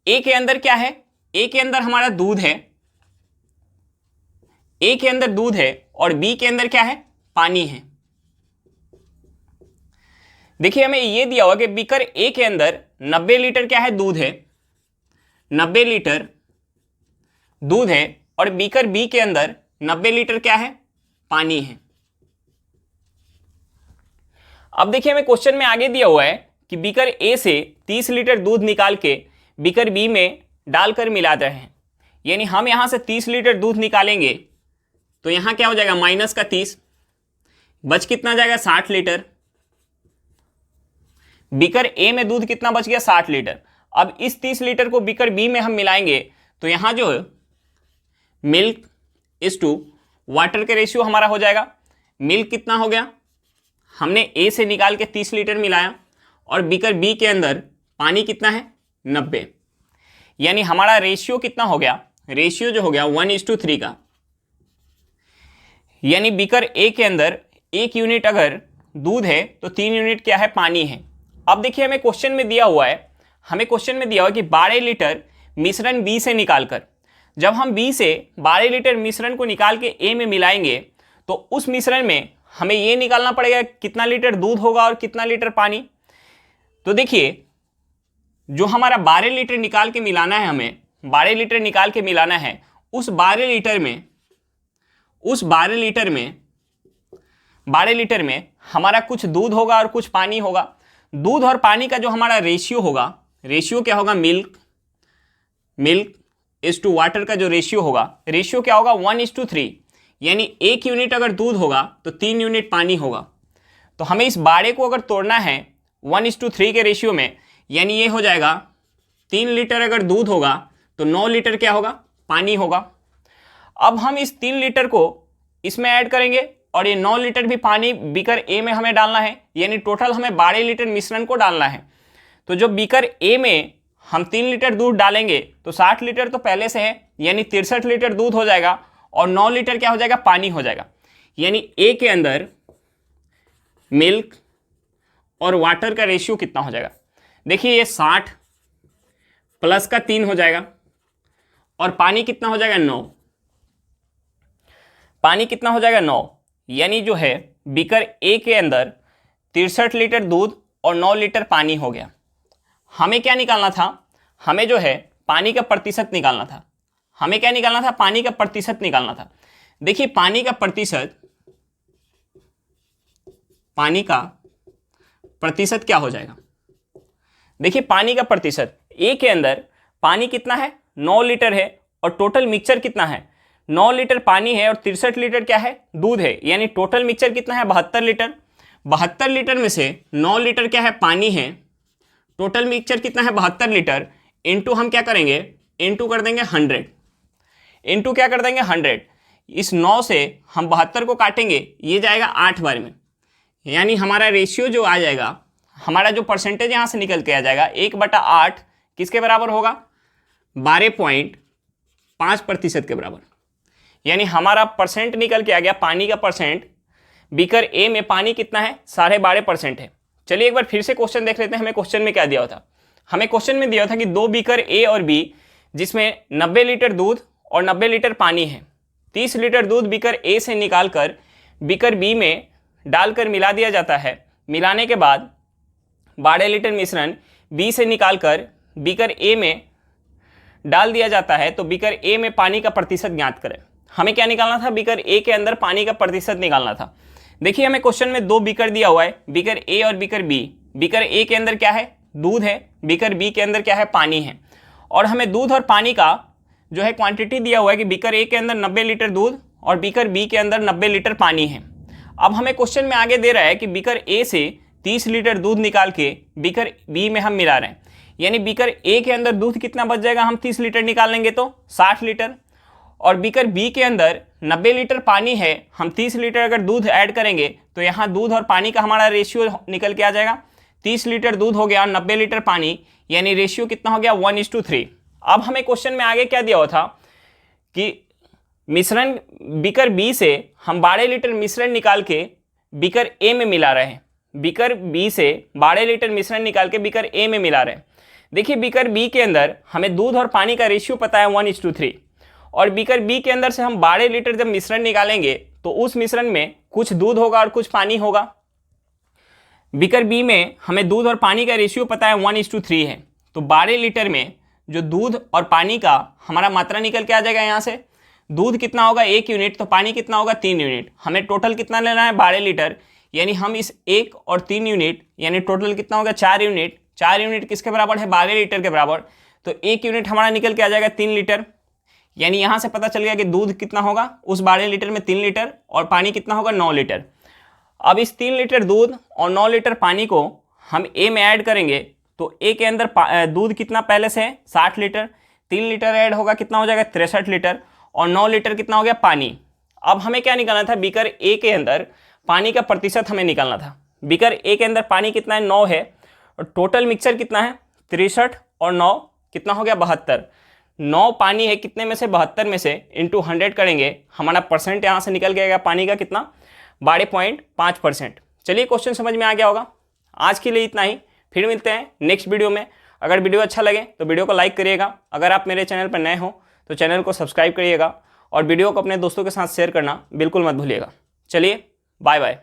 ए के अंदर क्या है, ए के अंदर हमारा दूध है, ए के अंदर दूध है और बी के अंदर क्या है, पानी है। देखिए हमें यह दिया हुआ कि बीकर ए के अंदर 90 लीटर क्या है दूध है, 90 लीटर दूध है और बीकर बी के अंदर 90 लीटर क्या है, पानी है। अब देखिए हमें क्वेश्चन में आगे दिया हुआ है कि बीकर ए से 30 लीटर दूध निकाल के बीकर बी में डालकर मिला रहे हैं। यानी हम यहां से 30 लीटर दूध निकालेंगे तो यहां क्या हो जाएगा माइनस का 30, बच कितना जाएगा 60 लीटर। बीकर ए में दूध कितना बच गया 60 लीटर। अब इस 30 लीटर को बीकर बी में हम मिलाएंगे तो यहां जो है मिल्क इज टू वाटर का रेशियो हमारा हो जाएगा। मिल्क कितना हो गया, हमने ए से निकाल के 30 लीटर मिलाया और बीकर बी के अंदर पानी कितना है 90। यानी हमारा रेशियो कितना हो गया, रेशियो जो हो गया 1:3 का। यानी बीकर ए के अंदर 1 यूनिट अगर दूध है तो 3 यूनिट क्या है, पानी है। अब देखिए हमें क्वेश्चन में दिया हुआ है, हमें क्वेश्चन में दिया हुआ है कि 12 लीटर मिश्रण बी से निकालकर, जब हम बी से 12 लीटर मिश्रण को निकाल के ए में मिलाएंगे तो उस मिश्रण में हमें ये निकालना पड़ेगा कितना लीटर दूध होगा और कितना लीटर पानी। तो देखिए जो हमारा 12 लीटर निकाल के मिलाना है, हमें 12 लीटर निकाल के मिलाना है, उस 12 लीटर में हमारा कुछ दूध होगा और कुछ पानी होगा। दूध और पानी का जो हमारा रेशियो होगा, रेशियो क्या होगा, मिल्क इज टू वाटर का जो रेशियो होगा, रेशियो क्या होगा 1:3, यानी 1 यूनिट अगर दूध होगा तो 3 यूनिट पानी होगा। तो हमें इस 12 को अगर तोड़ना है 1:3 के रेशियो में, यानी ये हो जाएगा 3 लीटर अगर दूध होगा तो 9 लीटर क्या होगा, पानी होगा। अब हम इस 3 लीटर को इसमें ऐड करेंगे और ये 9 लीटर भी पानी बीकर ए में हमें डालना है, यानी टोटल हमें 12 लीटर मिश्रण को डालना है। तो जो बीकर ए में हम 3 लीटर दूध डालेंगे तो 60 लीटर तो पहले से है, यानी 63 लीटर दूध हो जाएगा और 9 लीटर क्या हो जाएगा, पानी हो जाएगा। यानी ए के अंदर मिल्क और वाटर का रेशियो कितना हो जाएगा, देखिए ये 60 प्लस का 3 हो जाएगा और पानी कितना हो जाएगा, 9। पानी कितना हो जाएगा, 9, यानी जो है बीकर ए के अंदर 63 लीटर दूध और 9 लीटर पानी हो गया। हमें क्या निकालना था, हमें जो है पानी का प्रतिशत निकालना था। हमें क्या निकालना था, पानी का प्रतिशत निकालना था। देखिए पानी का प्रतिशत क्या हो जाएगा, देखिए पानी का प्रतिशत, ए के अंदर पानी कितना है, 9 लीटर है और टोटल मिक्सचर कितना है, 9 लीटर पानी है और 63 लीटर क्या है, दूध है, यानी टोटल मिक्सचर कितना है, 72 लीटर। 72 लीटर में से 9 लीटर क्या है, पानी है, टोटल मिक्सचर कितना है, 72 लीटर, इंटू हम क्या करेंगे, इंटू कर देंगे 100, इंटू क्या कर देंगे 100। इस 9 से हम 72 को काटेंगे, ये जाएगा 8 बार में, यानी हमारा रेशियो जो आ जाएगा, हमारा जो परसेंटेज यहाँ से निकल के आ जाएगा 1/8 किसके बराबर होगा, 12.5% के बराबर। यानी हमारा परसेंट निकल के आ गया, पानी का परसेंट बीकर ए में पानी कितना है, 12.5% है। चलिए एक बार फिर से क्वेश्चन देख लेते हैं, हमें क्वेश्चन में क्या दिया हुआ था। हमें क्वेश्चन में दिया था कि 2 बीकर ए और बी जिसमें 90 लीटर दूध और 90 लीटर पानी है, 30 लीटर दूध बीकर ए से निकालकर बीकर बी में डालकर मिला दिया जाता है। मिलाने के बाद 12 लीटर मिश्रण बी से निकालकर बीकर ए में डाल दिया जाता है। तो बीकर ए में पानी का प्रतिशत ज्ञात करें। हमें क्या निकालना था, बीकर ए के अंदर पानी का प्रतिशत निकालना था। देखिए हमें क्वेश्चन में 2 बीकर दिया हुआ है, बीकर ए और बीकर बी। बीकर ए के अंदर क्या है, दूध है, बीकर बी के अंदर क्या है, पानी है। और हमें दूध और पानी का जो है क्वांटिटी दिया हुआ है कि बीकर ए के अंदर 90 लीटर दूध और बीकर बी के अंदर 90 लीटर पानी है। अब हमें क्वेश्चन में आगे दे रहा है कि बीकर ए से 30 लीटर दूध निकाल के बीकर बी में हम मिला रहे हैं, यानी बीकर ए के अंदर दूध कितना बच जाएगा, हम 30 लीटर निकाल लेंगे तो 60 लीटर, और बीकर बी के अंदर 90 लीटर पानी है, हम 30 लीटर अगर दूध ऐड करेंगे तो यहाँ दूध और पानी का हमारा रेशियो निकल के आ जाएगा। 30 लीटर दूध हो गया, 90 लीटर पानी, यानी रेशियो कितना हो गया, 1:3। अब हमें क्वेश्चन में आगे क्या दिया हुआ था कि मिश्रण बीकर बी से हम 12 लीटर मिश्रण निकाल के बीकर ए में मिला रहे हैं। बीकर बी से 12 लीटर मिश्रण निकाल के बीकर ए में मिला रहे हैं। देखिए बीकर बी के अंदर हमें दूध और पानी का रेशियो पता है 1:3, और बीकर बी के अंदर से हम 12 लीटर जब मिश्रण निकालेंगे तो उस मिश्रण में कुछ दूध होगा और कुछ पानी होगा। बीकर बी में हमें दूध और पानी का रेशियो पता है 1:3 है, तो 12 लीटर में जो दूध और पानी का हमारा मात्रा निकल के आ जाएगा। यहाँ से दूध कितना होगा 1 यूनिट, तो पानी कितना होगा 3 यूनिट। हमें टोटल कितना लेना है 12 लीटर, यानी हम इस 1 और 3 यूनिट यानी टोटल कितना होगा 4 यूनिट। 4 यूनिट किसके बराबर है, 12 लीटर के बराबर। तो 1 यूनिट हमारा निकल के आ जाएगा 3 लीटर, यानी यहाँ से पता चल गया कि दूध कितना होगा उस 12 लीटर में 3 लीटर और पानी कितना होगा 9 लीटर। अब इस 3 लीटर दूध और 9 लीटर पानी को हम ए में ऐड करेंगे तो ए के अंदर दूध कितना पहले से है 60 लीटर, 3 लीटर ऐड होगा कितना हो जाएगा 63 लीटर, और 9 लीटर कितना हो गया पानी। अब हमें क्या निकालना था, बीकर ए के अंदर पानी का प्रतिशत हमें निकालना था। बीकर ए के अंदर पानी कितना है 9 है, और टोटल मिक्सचर कितना है 63 और 9 कितना हो गया 72। 9 पानी है कितने में से 72 में से, इंटू 100 करेंगे, हमारा परसेंट यहाँ से निकल गया पानी का कितना 12.5%। चलिए क्वेश्चन समझ में आ गया होगा। आज के लिए इतना ही, फिर मिलते हैं नेक्स्ट वीडियो में। अगर वीडियो अच्छा लगे तो वीडियो को लाइक करिएगा। अगर आप मेरे चैनल पर नए हो तो चैनल को सब्सक्राइब करिएगा, और वीडियो को अपने दोस्तों के साथ शेयर करना बिल्कुल मत भूलिएगा। चलिए बाय बाय।